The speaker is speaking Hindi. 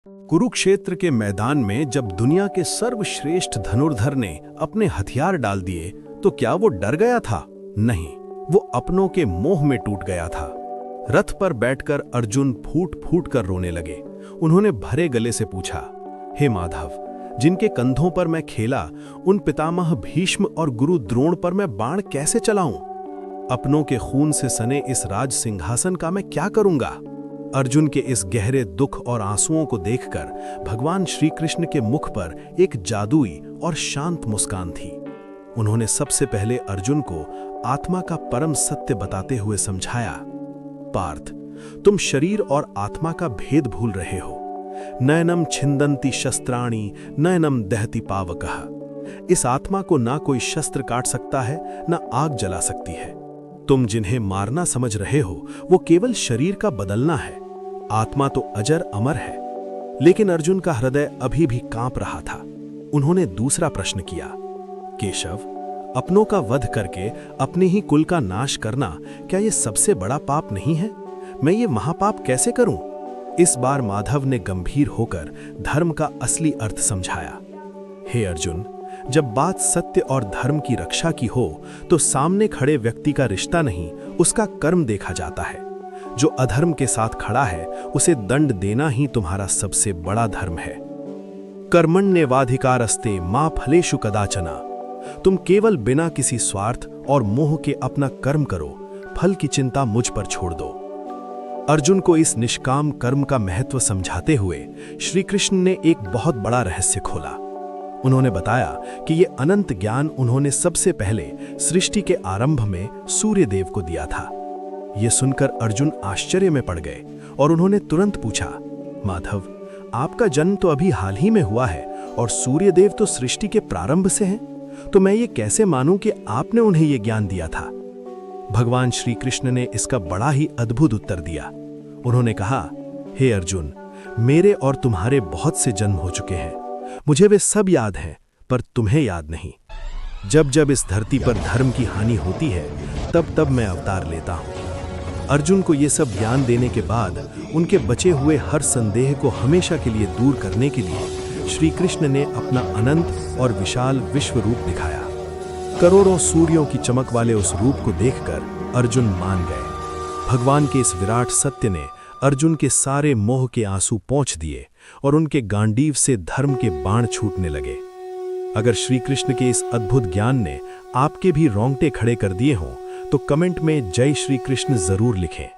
कुरुक्षेत्र के मैदान में जब दुनिया के सर्वश्रेष्ठ धनुर्धर ने अपने हथियार डाल दिए तो क्या वो डर गया था? नहीं, वो अपनों के मोह में टूट गया था। रथ पर बैठकर अर्जुन फूट फूट कर रोने लगे। उन्होंने भरे गले से पूछा, हे माधव, जिनके कंधों पर मैं खेला, उन पितामह भीष्म और गुरु द्रोण पर मैं बाण कैसे चलाऊं? अपनों के खून से सने इस राज सिंहासन का मैं क्या करूंगा? अर्जुन के इस गहरे दुख और आंसुओं को देखकर भगवान श्री कृष्ण के मुख पर एक जादुई और शांत मुस्कान थी। उन्होंने सबसे पहले अर्जुन को आत्मा का परम सत्य बताते हुए समझाया, पार्थ, तुम शरीर और आत्मा का भेद भूल रहे हो। नयनम छिंदन्ति शस्त्राणि नयनम दहति पावकः। इस आत्मा को ना कोई शस्त्र काट सकता है, ना आग जला सकती है। तुम जिन्हें मारना समझ रहे हो वो केवल शरीर का बदलना है, आत्मा तो अजर अमर है। लेकिन अर्जुन का हृदय अभी भी कांप रहा था। उन्होंने दूसरा प्रश्न किया, केशव, अपनों का वध करके अपने ही कुल का नाश करना क्या ये सबसे बड़ा पाप नहीं है? मैं ये महापाप कैसे करूं? इस बार माधव ने गंभीर होकर धर्म का असली अर्थ समझाया। हे अर्जुन, जब बात सत्य और धर्म की रक्षा की हो तो सामने खड़े व्यक्ति का रिश्ता नहीं, उसका कर्म देखा जाता है। जो अधर्म के साथ खड़ा है उसे दंड देना ही तुम्हारा सबसे बड़ा धर्म है। कर्मण्येवाधिकारस्ते मा फलेषु कदाचन। तुम केवल बिना किसी स्वार्थ और मोह के अपना कर्म करो, फल की चिंता मुझ पर छोड़ दो। अर्जुन को इस निष्काम कर्म का महत्व समझाते हुए श्री कृष्ण ने एक बहुत बड़ा रहस्य खोला। उन्होंने बताया कि ये अनंत ज्ञान उन्होंने सबसे पहले सृष्टि के आरंभ में सूर्य देव को दिया था। ये सुनकर अर्जुन आश्चर्य में पड़ गए और उन्होंने तुरंत पूछा, माधव, आपका जन्म तो अभी हाल ही में हुआ है और सूर्य देव तो सृष्टि के प्रारंभ से हैं, तो मैं ये कैसे मानूं कि आपने उन्हें ये ज्ञान दिया था? भगवान श्री कृष्ण ने इसका बड़ा ही अद्भुत उत्तर दिया। उन्होंने कहा, हे अर्जुन, मेरे और तुम्हारे बहुत से जन्म हो चुके हैं, मुझे वे सब याद हैं, पर तुम्हें याद नहीं। जब जब इस धरती पर धर्म की हानि होती है तब तब मैं अवतार लेता हूं। अर्जुन को ये सब ज्ञान देने के बाद उनके बचे हुए हर संदेह को हमेशा के लिए दूर करने के लिए श्री कृष्ण ने अपना अनंत और विशाल विश्व रूप दिखाया। करोड़ों सूर्यों की चमक वाले उस रूप को देखकर अर्जुन मान गए। भगवान के इस विराट सत्य ने अर्जुन के सारे मोह के आंसू पोंछ दिए और उनके गांडीव से धर्म के बाण छूटने लगे। अगर श्री कृष्ण के इस अद्भुत ज्ञान ने आपके भी रोंगटे खड़े कर दिए हों तो कमेंट में जय श्री कृष्ण जरूर लिखें।